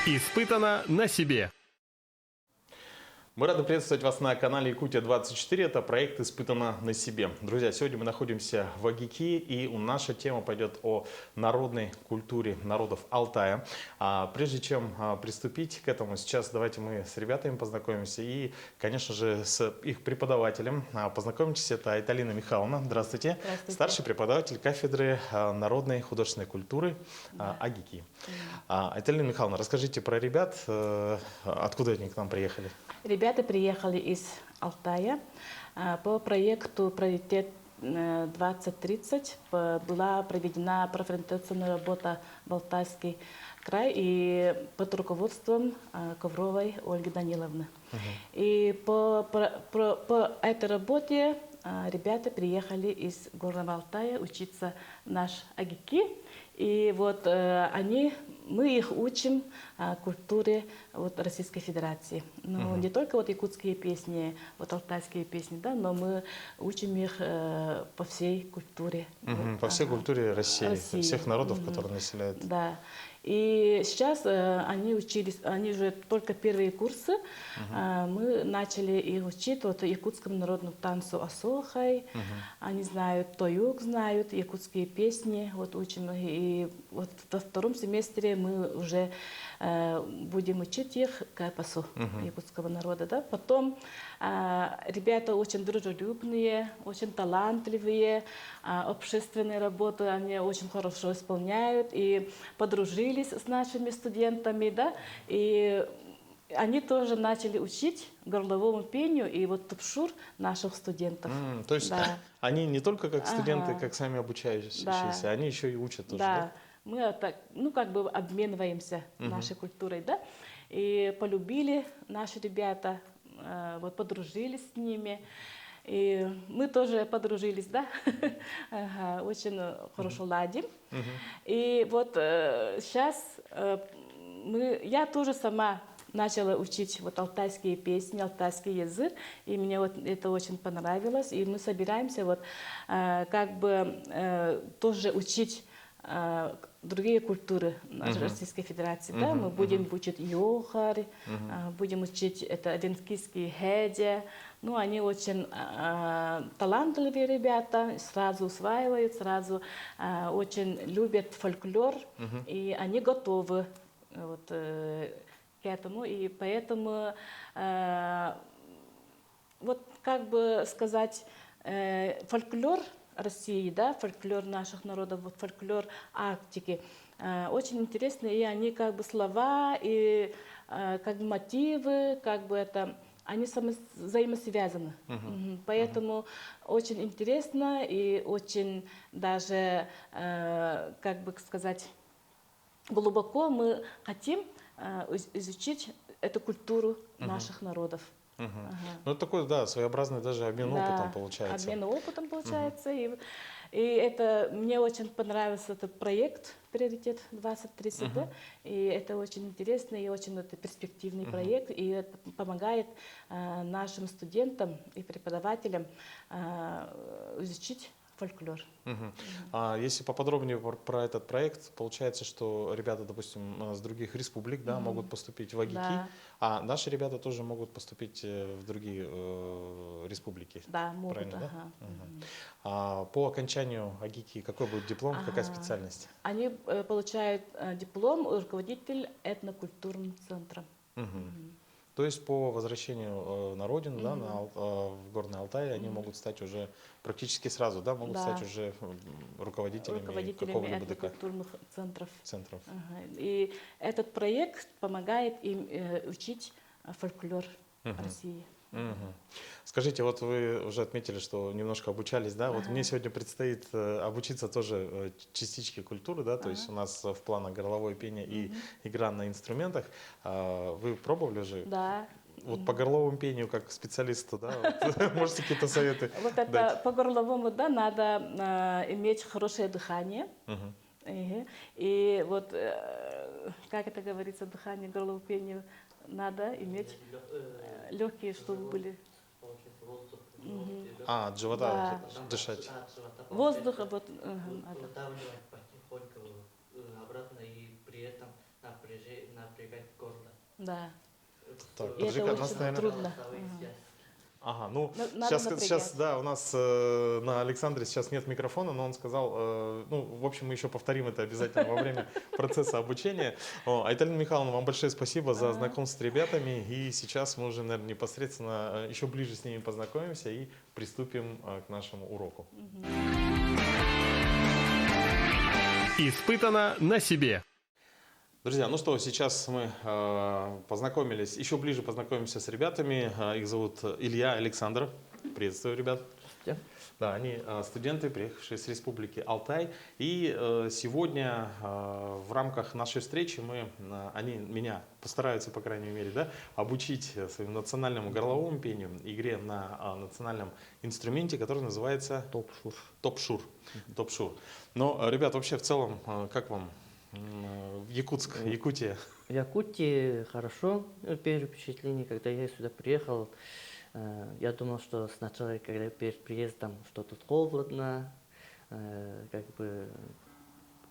Испытано на себе. Мы рады приветствовать вас на канале Якутия-24. Это проект «Испытано на себе». Друзья, сегодня мы находимся в Агики, и наша тема пойдет о народной культуре народов Алтая. Прежде чем приступить к этому, сейчас давайте мы с ребятами познакомимся и, конечно же, с их преподавателем. Познакомитесь, это Айталина Михайловна. Здравствуйте. Здравствуйте. Старший преподаватель кафедры народной художественной культуры Агики. Айталина Михайловна, расскажите про ребят, откуда они к нам приехали? Ребята приехали из Алтая. По проекту «Приоритет 2030» была проведена профориентационная работа в Алтайский край и под руководством Ковровой Ольги Даниловны. И по этой работе ребята приехали из Горного Алтая учиться в наш Агики. И вот мы их учим культуре Российской Федерации. Ну, не только якутские песни, алтайские песни, да, но мы учим их по всей культуре. По всей культуре России, всех народов, которые населяют. Да. И сейчас они учились, они уже только первые курсы. Мы начали их учить якутскому народному танцу асохай. Они знают тоюк, знают якутские песни, учим. И во втором семестре мы уже будем учить их кайпасу якутского народа. Да? Потом ребята очень дружелюбные, очень талантливые, общественные работы они очень хорошо исполняют и подружились с нашими студентами, да, и они тоже начали учить горловому пению и тупшур наших студентов. То есть они не только как студенты, как сами обучающиеся, они еще и учат тоже, да? Мы так, обмениваемся нашей культурой, да, и полюбили наши ребята, подружились с ними. И мы тоже подружились, да, очень хорошо ладим. И сейчас я тоже сама начала учить алтайские песни, алтайский язык, и мне это очень понравилось. И мы собираемся тоже учить другие культуры нашей Российской Федерации. Да? Мы будем учить йохар, будем учить венкийский хедя. Они очень талантливые ребята, сразу усваивают, сразу очень любят фольклор, и они готовы к этому. И поэтому, фольклор России, да, фольклор наших народов, фольклор Арктики очень интересный, и они слова и мотивы, они взаимосвязаны. Поэтому очень интересно и очень даже, глубоко мы хотим изучить эту культуру наших народов. Ну, это такой, да, своеобразный даже обмен опытом получается. Обмен опытом получается. И это, мне очень понравился этот проект «Приоритет 2030». Да? И это очень интересный и очень перспективный проект. И это помогает нашим студентам и преподавателям изучить фольклор. А если поподробнее про этот проект, получается, что ребята, допустим, с других республик, да, могут поступить в Агики, а наши ребята тоже могут поступить в другие республики. Да, могут. Правильно, да? А по окончанию Агики какой будет диплом, какая специальность? Они получают диплом руководитель этнокультурным центром. То есть по возвращению на родину, да, в Горный Алтай, они могут стать уже практически сразу, да, могут стать уже руководителями какого-либо этнокультурных центров. Центров. И этот проект помогает им учить фольклор России. Скажите, вы уже отметили, что немножко обучались, да? Мне сегодня предстоит обучиться тоже частичке культуры, да, то есть у нас в планах горловое пение и игра на инструментах. Вы пробовали уже? Да. По горловому пению, как специалисту, да, можете какие-то советы дать? По горловому, да, надо иметь хорошее дыхание. И как это говорится, дыхание, горловое пение, надо иметь легкие, чтобы были. От живота дышать. Воздух, надо. Выдавливать потихоньку обратно и при этом напрягать Да. Так, И это подожди-ка, очень нас, наверное... трудно. Ага, ну Надо сейчас, напрягать. да, у нас на Александре сейчас нет микрофона, но он сказал, ну, в общем, мы еще повторим это обязательно во время процесса обучения. А Италина Михайловна, вам большое спасибо за знакомство с ребятами, и сейчас мы уже, наверное, непосредственно еще ближе с ними познакомимся и приступим к нашему уроку. Испытано на себе. Друзья, ну что, сейчас мы познакомились, еще ближе познакомимся с ребятами. Их зовут Илья, Александр. Приветствую, ребят. Здравствуйте. Да, они студенты, приехавшие с Республики Алтай. И сегодня в рамках нашей встречи они меня постараются, по крайней мере, да, обучить своему национальному горловому пению, игре на национальном инструменте, который называется Топ-шур. топ-шур. Топ-шур. Но, ребят, вообще в целом, как вам Якутск, Якутия? В Якутии хорошо. Первое впечатление, когда я сюда приехал, я думал, что сначала, когда перед приездом, что тут холодно, как бы,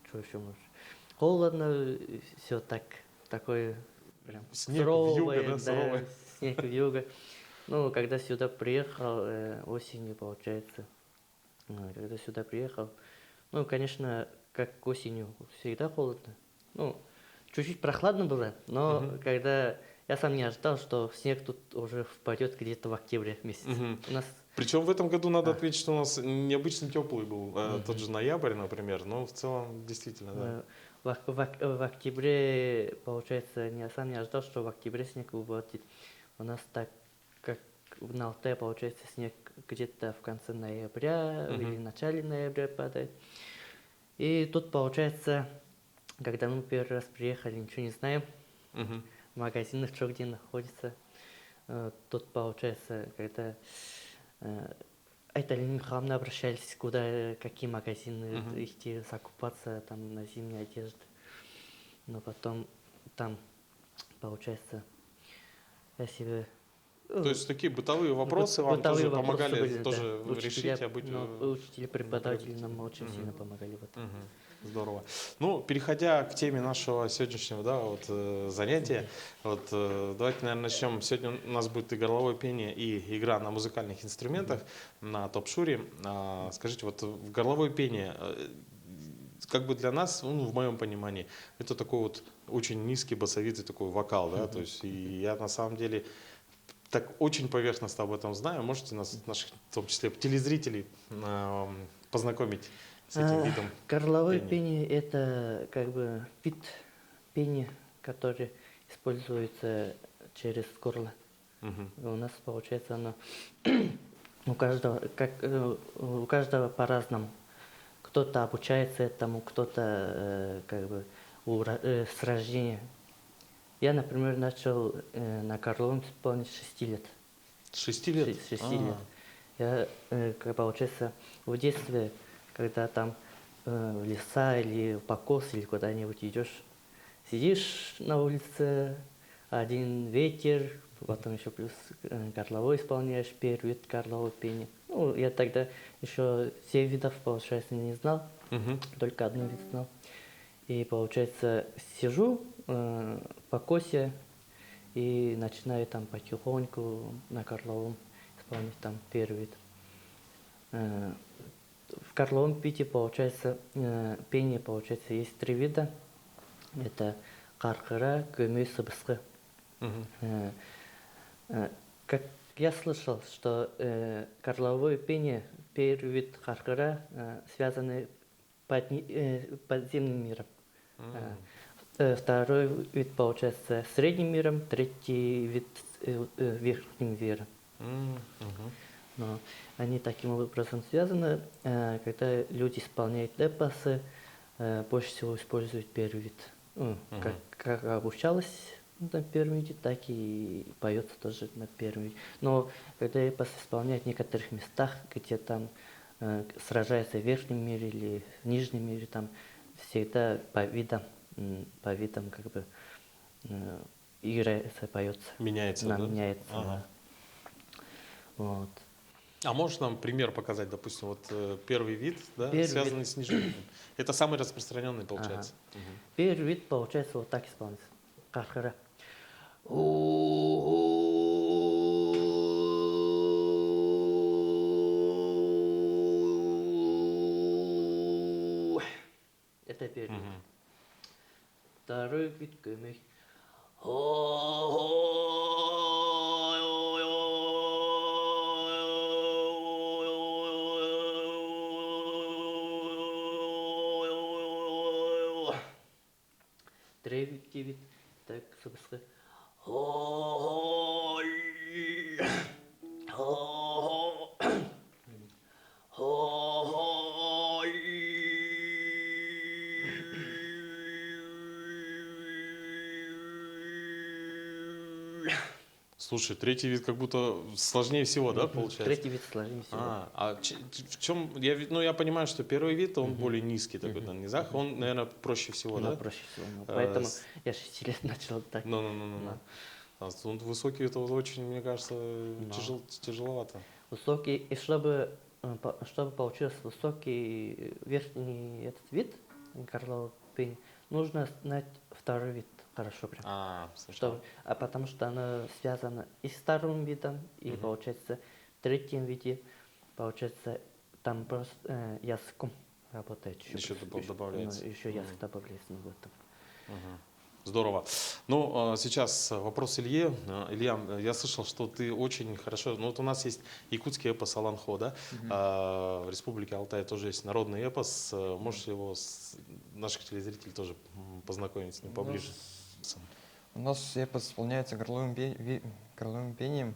что еще может, холодно, все такое прям Снег суровое, вьюга, да, суровое. снег вьюга. Ну, когда сюда приехал, осенью, получается, когда сюда приехал, ну, конечно, как осенью всегда холодно. Ну, чуть-чуть прохладно было, но когда я сам не ожидал, что снег тут уже впадет где-то в октябре месяце. У нас Причем в этом году надо отметить, что у нас необычно теплый был тот же ноябрь, например, но в целом действительно, да. в октябре, получается, я сам не ожидал, что в октябре снег выпадет. У нас так, как на Алтае, получается, снег где-то в конце ноября или начале ноября падает. И тут, получается, когда мы первый раз приехали, ничего не знаем, Мгм. в магазинах что где находится. Тут, получается, когда Италия Михайловна обращались, куда, какие магазины идти закупаться там на зимнюю одежду. Но потом там, получается, я себе... То есть такие бытовые вопросы вам бытовые тоже вопросы помогали были, тоже да. решить, Учителя, преподаватели нам очень сильно помогали в этом. Здорово. Ну, переходя к теме нашего сегодняшнего, да, вот, занятия, вот, давайте, наверное, начнем. Сегодня у нас будет и горловое пение, и игра на музыкальных инструментах на топ-шуре. Скажите, вот в горловое пение, как бы для нас, ну, в моем понимании, это такой вот очень низкий басовитый такой вокал, да, то есть и я на самом деле так очень поверхностно об этом знаю. Можете нас, наших, в том числе телезрителей, познакомить с этим видом? Горловое пения? пение – это как бы вид пения, который используется через горло. У нас получается оно у каждого по-разному. Кто-то обучается этому, кто-то как бы с рождения. Я, например, начал на горловом исполнять с 6 лет. С 6 лет? С 6 лет. Я, как получается, в детстве, когда там в леса или в покос или куда-нибудь идешь, сидишь на улице, один ветер, потом еще плюс горловой исполняешь, первый вид горлового пения. Ну, я тогда еще 7 видов, получается, не знал, только одну вид знал. И, получается, сижу в покосе и начинаю там потихоньку на горловом исполнять там первый вид. В горловом пите, получается, пение, получается, есть 3 вида. Это каркара, көмей, сыбысқы. Как я слышал, что горловое пение, первый вид каркара, связаны подземным миром. Второй вид, получается, средним миром, третий вид верхним миром. Но они таким образом связаны, когда люди исполняют эпосы, больше всего используют первый вид. Как обучалась на первом виде, так и поется тоже на первом виде. Но когда эпос исполняют в некоторых местах, где там сражается в верхнем мире или в нижнем мире, там всегда по видам как бы играется, поется. Меняется, да? Меняется, Ага. да. Вот. А можешь нам пример показать, допустим, вот первый вид, да, Первый связанный вид. с нижним видом? Это самый распространенный, получается. Первый вид, получается, вот так исполняется. Каркара. Это первый. Второй вид гомик. Третий вид. Так, собственно. Слушай, третий вид как будто сложнее всего, да, получается? Третий вид сложнее всего. В чем, я понимаю, что первый вид, он более низкий такой, на низах, он, наверное, проще всего, Да, да? проще всего. Поэтому я 6 лет начал так. Ну. Он высокий, это вот очень, мне кажется, тяжеловато. Высокий, и чтобы получился высокий верхний этот вид, Карлова пень, нужно знать второй вид хорошо прям. Сначала. Потому что она связана и с вторым видом, и получается в третьем виде, получается там просто языком работает. Еще добавляется. Еще язык добавляется в этом. Здорово. Ну, сейчас вопрос Илье. Илья, я слышал, что ты очень хорошо... Ну, вот у нас есть якутский эпос «Аланхо», да? В Республике Алтай тоже есть народный эпос. Можешь его наших телезрителей тоже познакомить с ним поближе? У нас эпос исполняется горловым пением.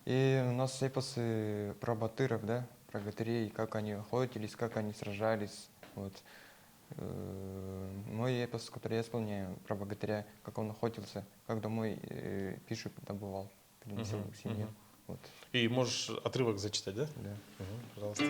И у нас эпосы про батыров, да? Про гатырей, как они охотились, как они сражались. Вот. Мой эпос, который я исполняю, про богатыря, как он охотился, как домой пищу добывал, приносил к семье. Вот. И можешь отрывок зачитать, да? Да. Пожалуйста.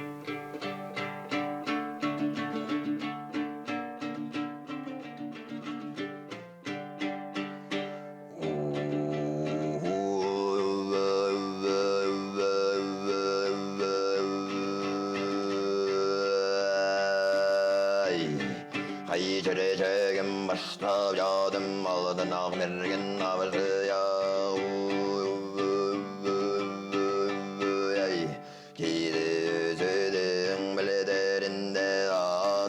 Hayıcırı çekim başta yadım aldı nağmergin avıya Gidi üzüdün bildirinde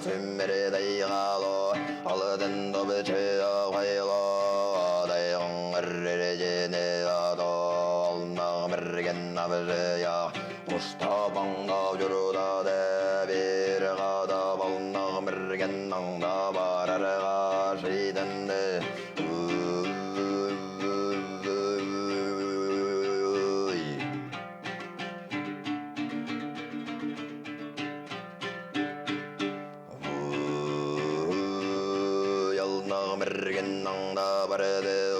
tümleri dayğalı Alıdın da bıçağı hayla Dayğın ırrıcını adı nağmergin avıya Usta banga yurda da bir gada balnağ mergen nağda bararga şeydende Yalnağ mergen nağda barada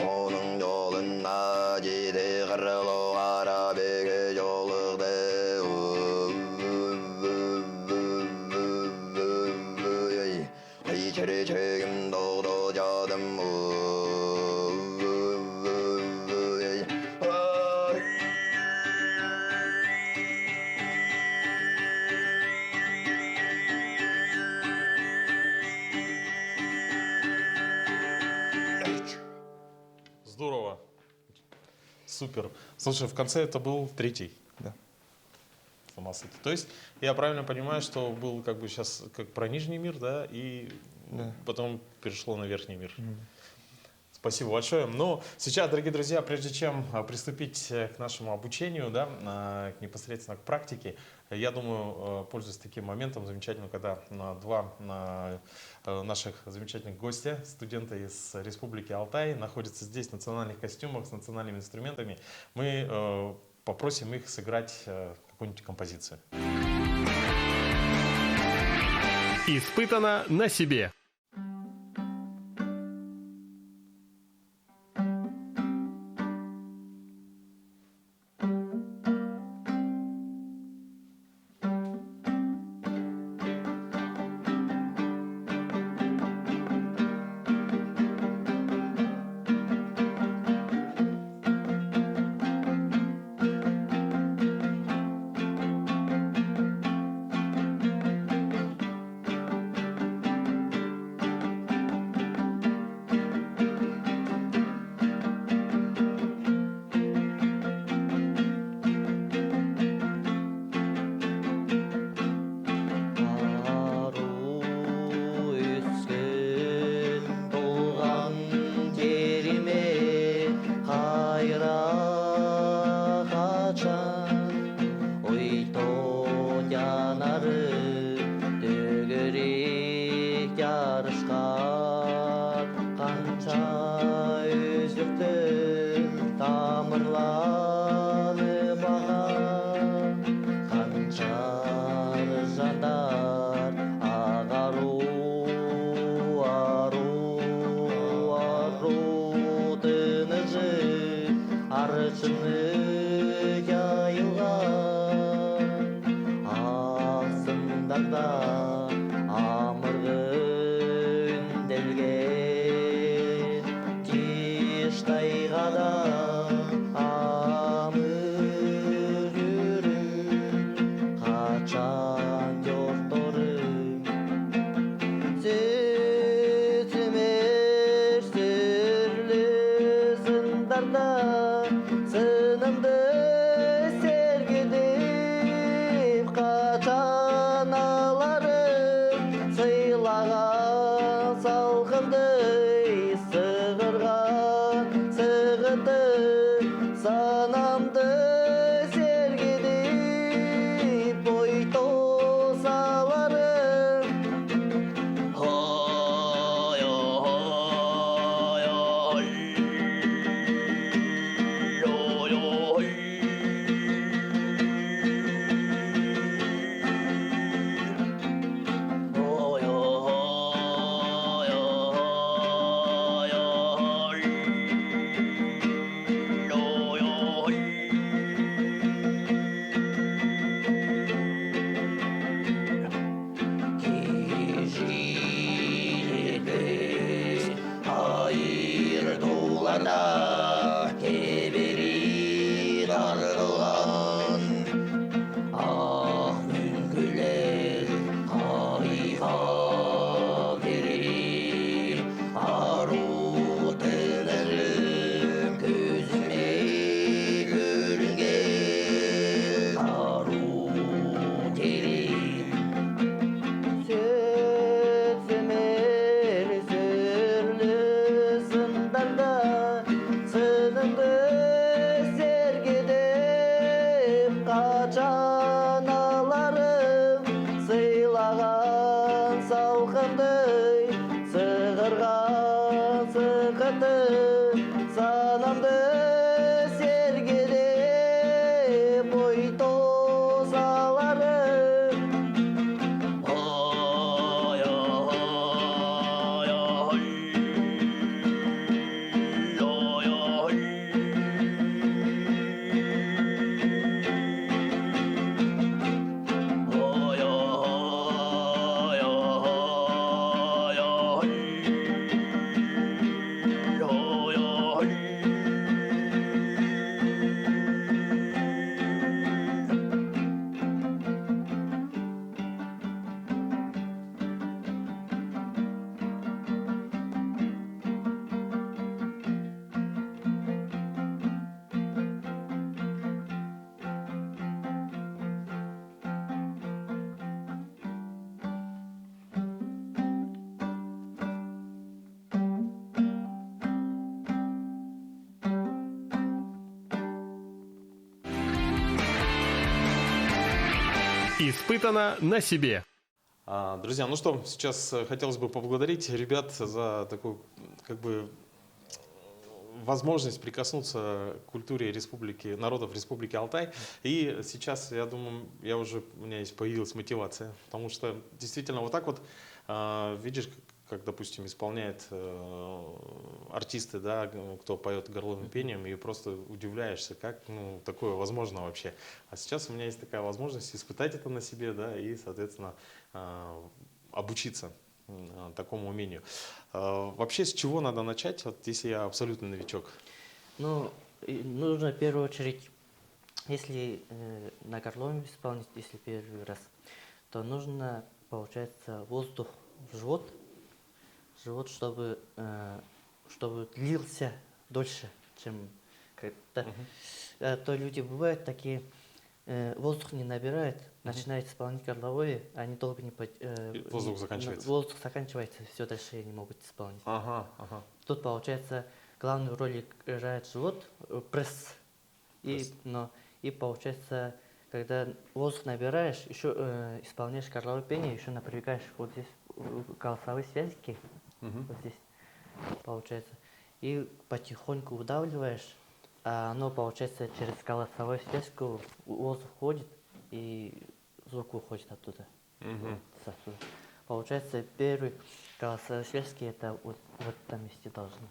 Onun yoluna gidi kırılı arabege yolda Hayıcırı çekim doğdu cadım Здорово. Супер. Слушай, в конце это был третий. Да. То есть я правильно понимаю, что был как бы сейчас как про нижний мир, да, и Да. потом перешло на верхний мир. Спасибо большое. Но сейчас, дорогие друзья, прежде чем приступить к нашему обучению, да, непосредственно к практике, я думаю, пользуясь таким моментом замечательным, когда два наших замечательных гостя, студенты из Республики Алтай, находятся здесь в национальных костюмах с национальными инструментами, мы попросим их сыграть какую-нибудь композицию. Испытано на себе. шыны жайылған ақсындарда амырғы үнделген тиштайға да амыр жүріп қачан жорторым Sütümür sürlü zindarda sınımdı sergidip kaçan ağlarım Sıylagan salkındı sığırgan sığıdı sanamdı sergidip boy tozalarım Hoy, hoy, hoy, hoy, hoy. Hoy, hoy, hoy, hoy, hoy, Kişilikte ayırdılarda kebiri darılgan Ah münküler kayfa biri Arut ederim gözüme görüngen Arut erim Sütümür sürlü zindarda sınımdı sergidip kaçan ağlarım Sıylagan salkındı sığırgan sıkıntı sanamdı sergidip boy tozalarım Hoy, hoy, hoy, hoy, hoy. Hoy, hoy, hoy, hoy, hoy, hoy. Испытано на себе. Друзья, ну что, сейчас хотелось бы поблагодарить ребят за такую, как бы, возможность прикоснуться к культуре республики, народов Республики Алтай. И сейчас, я думаю, у меня появилась мотивация, потому что действительно вот так вот видишь, как, допустим, исполняют артисты, да, кто поет горловым пением, и просто удивляешься, как такое возможно вообще. А сейчас у меня есть такая возможность испытать это на себе, да, и, соответственно, обучиться такому умению. Вообще, с чего надо начать, вот, если я абсолютно новичок? Ну, нужно в первую очередь, если на горловом исполнить, если первый раз, то нужно, получается, воздух в живот, чтобы длился дольше, чем когда. То люди бывают такие, воздух не набирают, начинают исполнять горловое, они долго не... Воздух заканчивается. Воздух заканчивается, все дальше не могут исполнить. Ага. Тут, получается, главную роль играет живот, пресс. И получается, когда воздух набираешь, еще исполняешь горловое пение, еще напрягаешь вот здесь голосовые связки, вот здесь, получается. И потихоньку выдавливаешь, а оно, получается, через голосовую связку воздух входит, и звук выходит оттуда. Вот Получается, первый голосовой связки это вот в этом месте должно.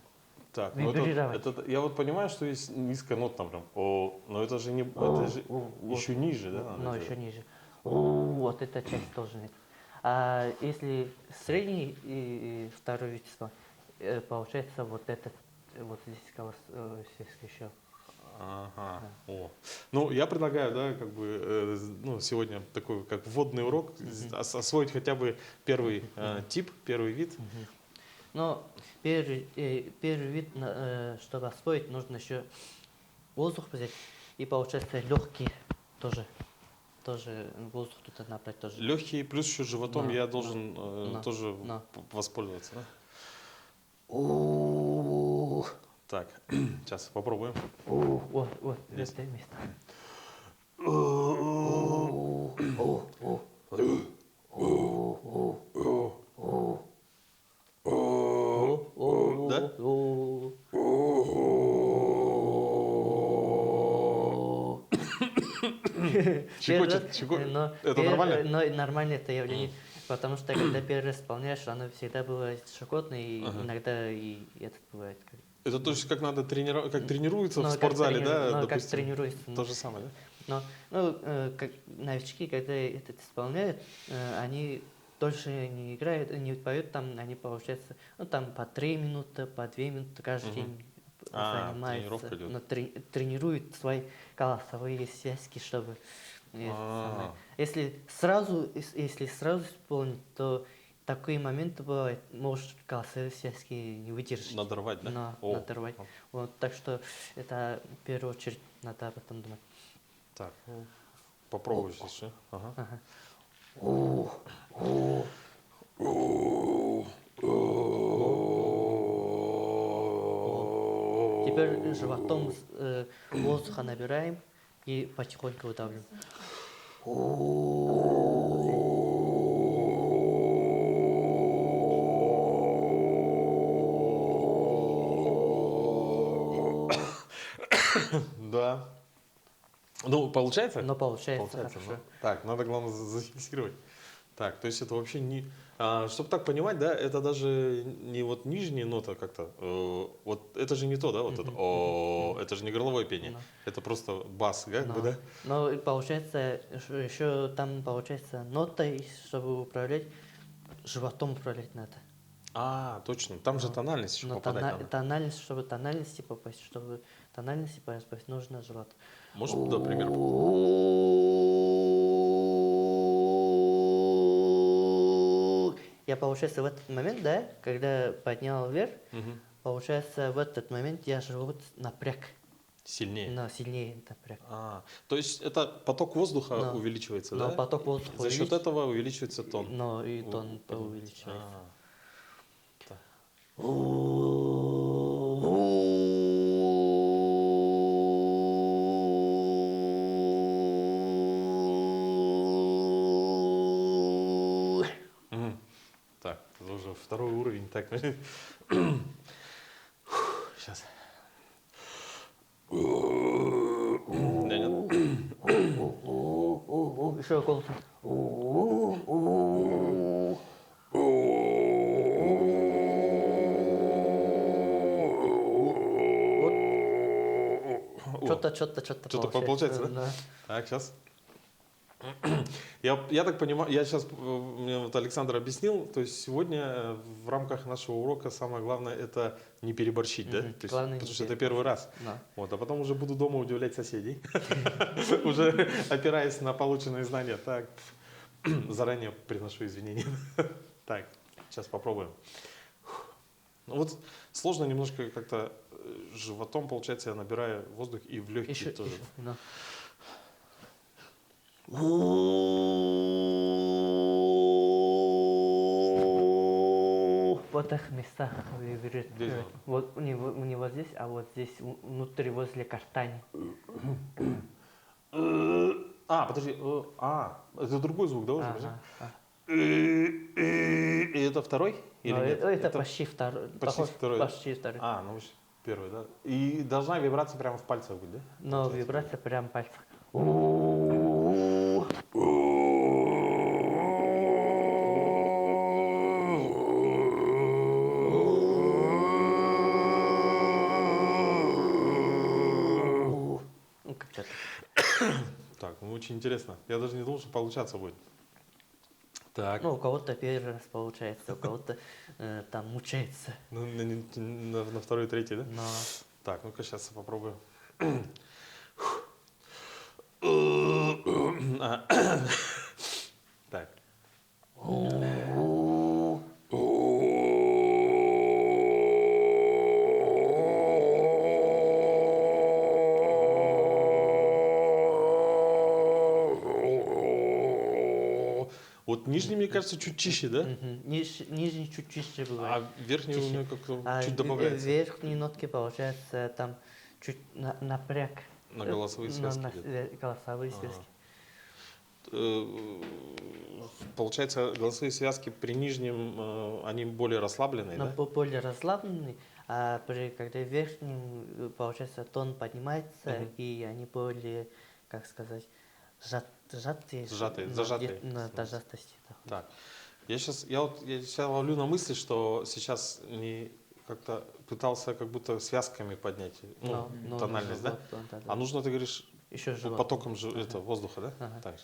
Так, ну Вибрировать. я вот понимаю, что есть низкая нота, там прям о, но это же не, это же еще ниже, да? надо Но делать? еще ниже. Вот эта часть тоже нет. А если средний и второй вид числа, получается вот этот, вот здесь еще. Ага. О. Ну, я предлагаю, да, как бы, ну, сегодня такой, как вводный урок, освоить хотя бы первый тип, первый вид. Но первый вид, чтобы освоить, нужно еще воздух взять. И получается легкий тоже воздух тут набрать тоже. Легкий, плюс еще животом Да, я да, должен да, тоже да. воспользоваться, да? Так, сейчас попробуем. Вот Здесь. это место. Да? Щекочет, это нормально? Но нормально это явление. Потому что когда первый раз исполняешь, оно всегда бывает щекотно, и иногда и это бывает. Это то есть как надо тренировать, как тренируются в Ну, спортзале, как да, как допустим? тренируется. То же самое, да? Как новички, когда это исполняют, они дольше не играют, не поют, там они, получается, ну, там по 3 минуты, по 2 минуты каждый день занимаются. тренировка идет. Но тренируют свои голосовые связки, чтобы... Если сразу исполнить, то такие моменты бывают, может голосовые связки не выдержать. Надорвать, да? Надорвать. Вот, так что это в первую очередь надо об этом думать. Так, ну, попробуй сейчас, да? Ага. Теперь животом воздуха набираем и потихоньку выдавливаем. Да. Ну, получается? Но получается Получается, хорошо. ну. Так, надо, главное, зафиксировать. Так, то есть это вообще не... чтобы так понимать, да, это даже не вот нижняя нота как-то, вот это же не то, да, вот это, это же не горловое пение, Да. это просто бас, как бы, да? Но и получается, еще там получается нотой, чтобы управлять, животом управлять надо. Точно, там же тональность еще Но попадать надо. тональность, чтобы тональности попасть, нужно живот. Можешь, например, Я, получается, в этот момент, да, когда поднял вверх, получается, в этот момент я живот напряг. сильнее? Но сильнее напряг. То есть это поток воздуха Но- увеличивается, но да? поток воздуха За счет этого увеличивается тон. Но и тон увеличивается. Так. Так, это уже второй уровень. Так, сейчас. Да, нет? Еще голос. Что-то получается, да? Так, сейчас. Я так понимаю, я сейчас, мне вот Александр объяснил, то есть сегодня в рамках нашего урока самое главное это не переборщить, да? То есть, Главное, потому не что это первый раз. Да. Вот, а потом уже буду дома удивлять соседей, уже опираясь на полученные знания. Так, заранее приношу извинения. Так, сейчас попробуем. Ну вот сложно немножко как-то животом, получается, я набираю воздух и в легкие тоже. Да. В этих местах берет. Здесь Вот не вот здесь, а вот здесь внутри возле картани. Подожди, это другой звук, да, уже? Ага. И это второй? Или Но нет? это почти второй. почти второй, да? Почти второй. Ну первый, да? И должна вибрация прямо в пальцах быть, да? Но вибрация прям пальцем. интересно. Я даже не думал, что получаться будет. Так. Ну, у кого-то первый раз получается, у кого-то там мучается. Ну, на второй, третий, да? Но Так, ну-ка сейчас я попробую. Так. Вот нижний, мне кажется, чуть чище, да? нижний чуть чище бывает. А верхний у Чище. него как-то А чуть добавляется. верхние нотки, получается, там чуть напряг. На голосовые связки идет. Голосовые Ага. связки. Получается, голосовые связки при нижнем, они более расслабленные, Но да? более расслабленный, а когда верхним, получается, тон поднимается, и они более, как сказать, сжатые. Сжатые, на зажатые. до сжатости. Да. Так. Я сейчас ловлю на мысли, что сейчас не как-то пытался как будто связками поднять Но тональность, да? А нужно, ты говоришь, Еще живот. потоком это, воздуха, да? Ага. Так.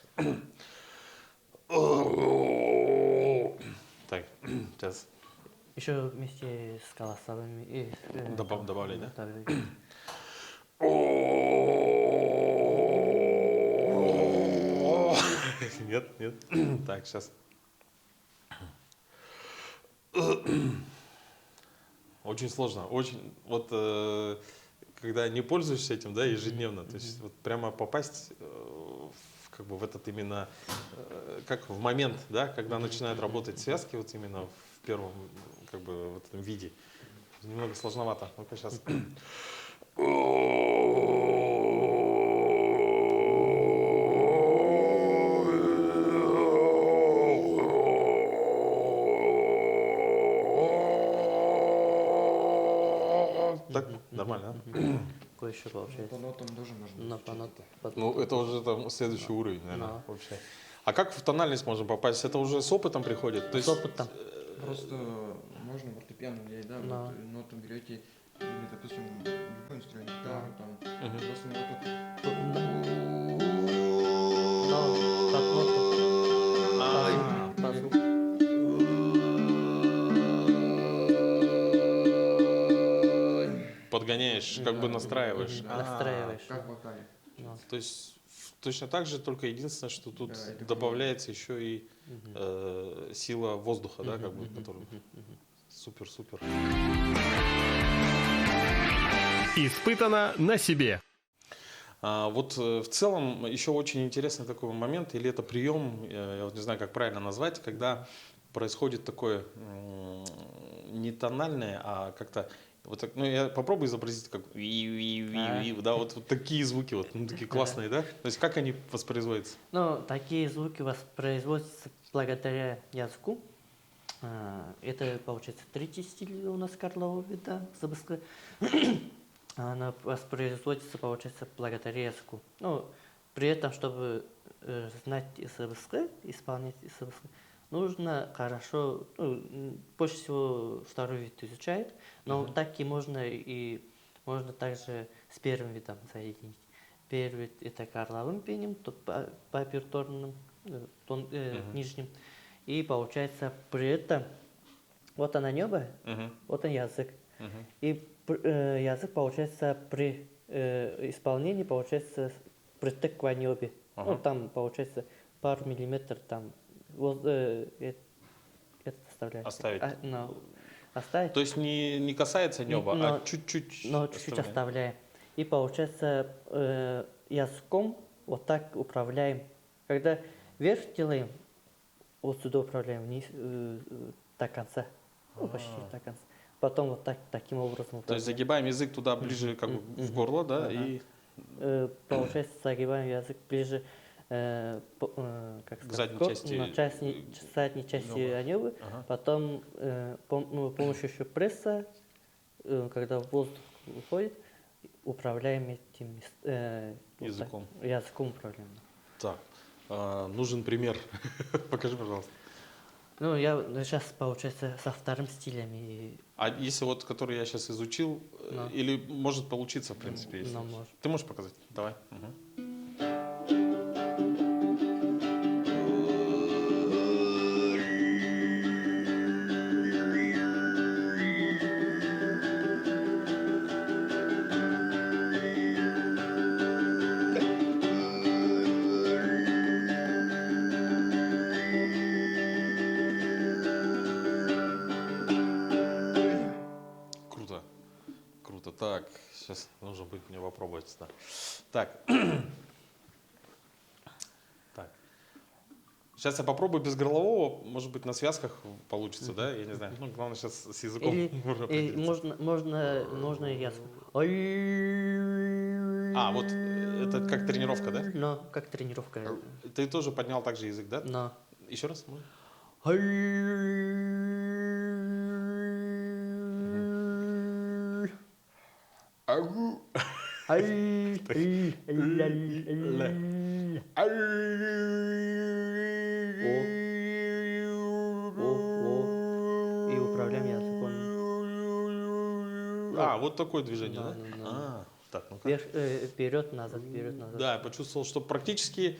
Так, сейчас Еще вместе с голосовыми. добавлять, да? Добавлять. Нет, нет. Так, сейчас. Очень сложно. Очень. Вот когда не пользуешься этим, да, ежедневно, то есть вот прямо попасть как бы в этот именно, как в момент, да, когда начинают работать связки, вот именно в первом, как бы в этом виде. Немного сложновато. Ну-ка сейчас. Так, нормально, да? Какой еще получается? По нотам тоже можно. На изучить это. Ну, это уже там следующий уровень, наверное, Да. вообще. А как в тональность можно попасть? Это уже с опытом приходит? То С есть, опытом. Просто можно фортепиано взять, да, Да. вот ноту берете, или, допустим, любой инструмент, гитару, там, просто ноту. Но под ноту. А, По звуку. подгоняешь, как бы настраиваешь. Да. Настраиваешь. Как в вокале. Ну, То есть точно так же, только единственное, что тут Да, это добавляется еще и сила воздуха, да, как бы, который... Супер, супер. Испытано на себе. Вот в целом еще очень интересный такой момент, или это прием, я вот не знаю, как правильно назвать, когда происходит такое не тональное, а как-то вот так, ну я попробую изобразить как да, вот такие звуки, вот, ну, такие классные, да? То есть как они воспроизводятся? Ну, такие звуки воспроизводятся благодаря языку. Это, получается, третий стиль у нас Карлового, да, ЗБСК. Она воспроизводится, получается, благодаря языку. Ну, при этом, чтобы знать ЗБСК, исполнять ЗБСК, нужно хорошо, ну, больше всего второй вид изучает, но так и можно также с первым видом соединить. Первый вид это горловым пением, то по оперторным, нижним. И получается при этом, вот она небо, вот он язык. И язык, получается, при исполнении, получается, притык в небе. Ну, там, получается, пару миллиметров там это оставляется. Оставить. Оставить. То есть не касается неба, Но- а чуть-чуть. Но чуть-чуть оставляем. И получается языком вот так управляем. Когда вверх делаем, вот сюда управляем, вниз до конца. Ну, почти до конца. Потом вот таким образом управляем. То есть загибаем язык туда ближе как бы в горло, да, Ага. и Получается, загибаем язык ближе как К сказать, задней части, на задней части небы. Ага. Потом помощью еще пресса, когда воздух уходит, управляем этим Языком. языком управляем. Так, нужен пример. Покажи, пожалуйста. Ну, я сейчас, получается, со вторым стилем. А если вот, который я сейчас изучил, или может получиться, в принципе, если... Ну, может. Ты можешь показать? Давай. Угу. будет мне попробовать. Да. Так. Так. Сейчас я попробую без горлового, может быть, на связках получится, да? Я не знаю. Ну, главное сейчас с языком уже Или определиться. можно и я. А, вот это как тренировка, да? Но как тренировка. Ты тоже поднял также язык, да? Но. Еще раз? можно? И управляем языком. А, вот такое движение, Да, да? да, да. А, так, ну-ка. Вперед, назад, вперед, назад. Да, я почувствовал, что практически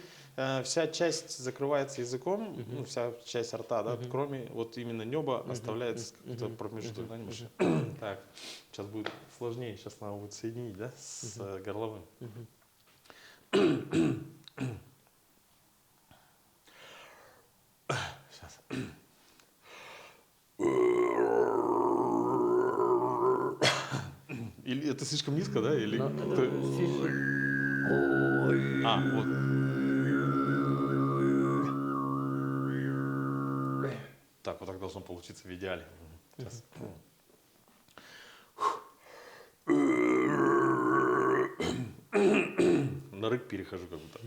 вся часть закрывается языком, ну, вся часть рта, да, кроме вот именно неба оставляется какой-то промежуток, да, небольшой. Так, сейчас будет сложнее, сейчас надо будет соединить, да, с горловым. Сейчас. Или это слишком низко, да? Или А, вот. Так, вот так должно получиться в идеале. Сейчас. На рык перехожу как будто.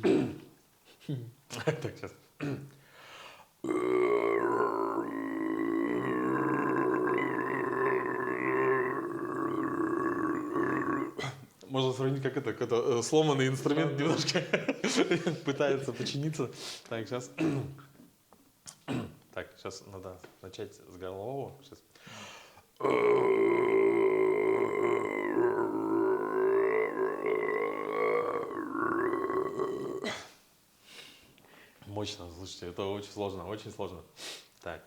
Так, сейчас. Можно сравнить, как это сломанный инструмент немножко пытается починиться. Так, сейчас. Так, сейчас надо начать с горлового. Сейчас. Мощно, слушайте, это очень сложно, очень сложно. Так.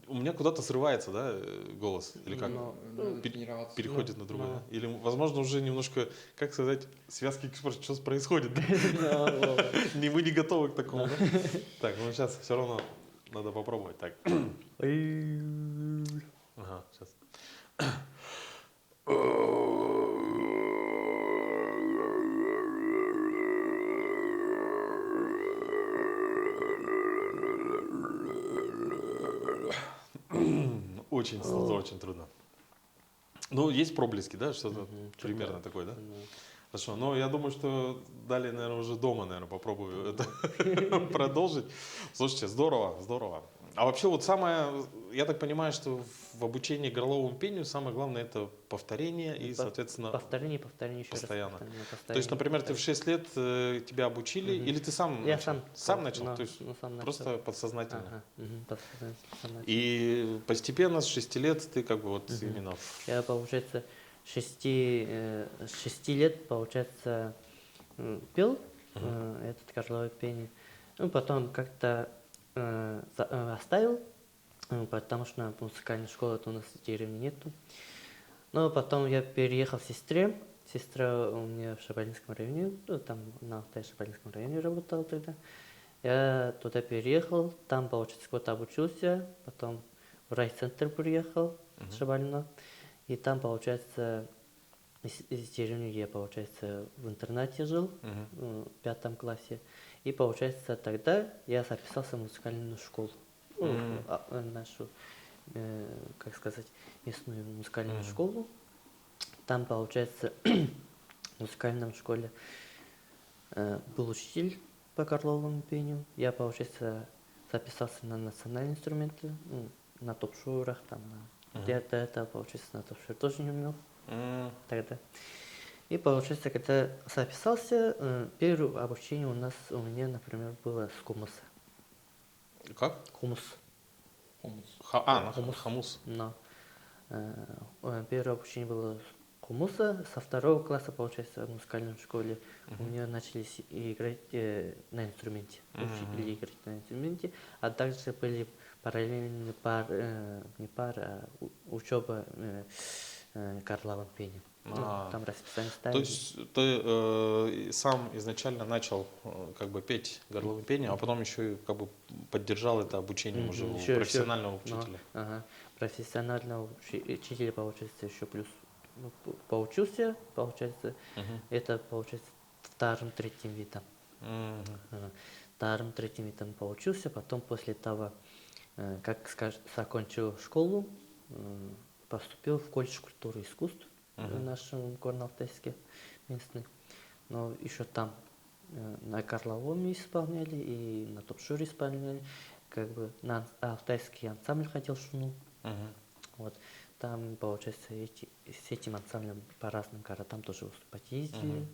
У меня куда-то срывается, да, голос? Или как? Надо тренироваться. Переходит на другое, да? Или, возможно, уже немножко, как сказать, связки, что происходит, да? Мы не готовы к такому, да? Так, ну сейчас все равно надо попробовать. Так. Ага, сейчас. Очень сложно, очень трудно. Ну, есть проблески, да, что-то примерно такое, да? Хорошо, но я думаю, что далее, наверное, уже дома, наверное, попробую это продолжить. Слушайте, здорово, здорово. А вообще вот самое, я так понимаю, что в обучении горловому пению самое главное это повторение и, соответственно, Повторение, еще постоянно. раз. Повторение. То есть, например, ты в 6 лет тебя обучили, или ты сам Я начал? сам начал? ну, То есть сам начал. просто подсознательно. Ага, подсознательно сам начал. И постепенно с 6 лет ты как бы вот именно... Я, получается, с 6 лет, получается, пел этот горловое пение. Ну, потом как-то оставил, потому что музыкальной школы у нас в деревне нету. Но потом я переехал к сестре. Сестра у меня в Шабалинском районе, ну, там на Алтай-Шабалинском районе работала тогда. Я туда переехал, там, получается, год обучился, потом в райцентр приехал с Шабалина. И там, получается, из деревни я, получается, в интернате жил, в 5 классе. И, получается, тогда я записался в музыкальную школу. Нашу, как сказать, местную музыкальную школу. Там, получается, в музыкальной школе был учитель по горловому пению. Я, получается, записался на национальные инструменты, на топ-шурах, там, где-то это, получается, на топ-шур тоже не умел тогда. И, получается, когда записался, первое обучение у меня, например, было с хумуса. Как? Хумус. Хамус. Но первое обучение было с хумуса. Со 2 класса, получается, в музыкальной школе у меня начали играть на инструменте. Учили играть на инструменте. А также были параллельные учеба горловым пением. Там расписание ставили. То есть ты сам изначально начал как бы петь горловым пением, а потом еще и как бы поддержал это обучение уже у профессионального учителя. Профессионального учителя, получается, еще плюс поучился, получается, это получается вторым-третьим видом. Вторым-третьим видом поучился, потом после того, как закончил школу, поступил в колледж культуры и искусств в нашем Горно-Алтайске местный. Но еще там на горловом исполняли и на топ-шуре исполняли. Как бы на алтайский ансамбль ходил шуну. Вот. Там, получается, с этим ансамблем по разным городам тоже выступать ездили.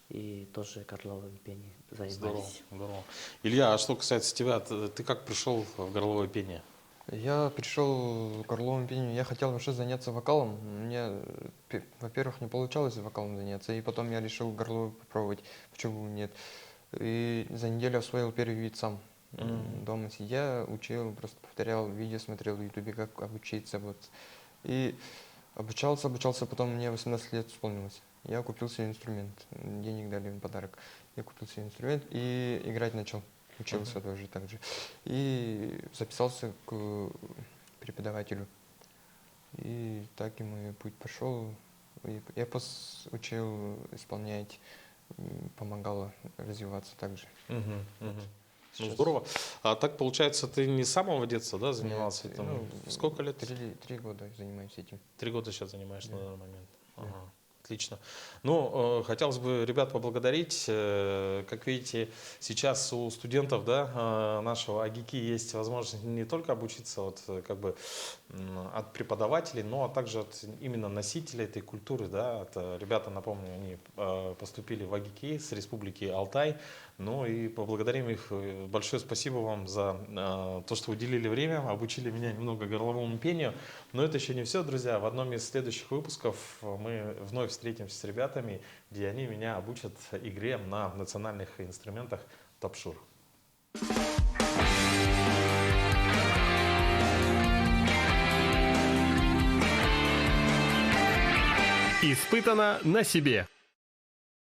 И тоже горловым пением занимались. Здорово, здорово. Илья, а что касается тебя, ты как пришел в горловое пение? Я пришел к горловому пению, я хотел вообще заняться вокалом. Мне, во-первых, не получалось вокалом заняться, и потом я решил горловое попробовать, почему нет. И за неделю освоил первый вид сам. Дома сидя, учил, просто повторял, видео смотрел в ютубе, как обучиться. Вот. И обучался, потом мне 18 лет исполнилось. Я купил себе инструмент, денег дали в подарок. Я купил себе инструмент и играть начал. Учился тоже так же. И записался к преподавателю. И так и мой путь пошел. Эпос учил исполнять, помогало развиваться также. Ну, здорово. А так, получается, ты не с самого детства, да, занимался? Нет, Там, сколько лет? 3 года занимаюсь этим. 3 года сейчас занимаешься на данный момент. Ага. Отлично. Ну, хотелось бы ребят поблагодарить. Как видите, сейчас у студентов, да, нашего АГИКИ есть возможность не только обучиться вот, как бы, от преподавателей, но также от именно носителей этой культуры. Да. Это, ребята, напомню, они поступили в АГИКИ с Республики Алтай. Ну и поблагодарим их. Большое спасибо вам за то, что уделили время, обучили меня немного горловому пению. Но это еще не все, друзья. В одном из следующих выпусков мы вновь встретимся с ребятами, где они меня обучат игре на национальных инструментах топ-шур. Испытано на себе.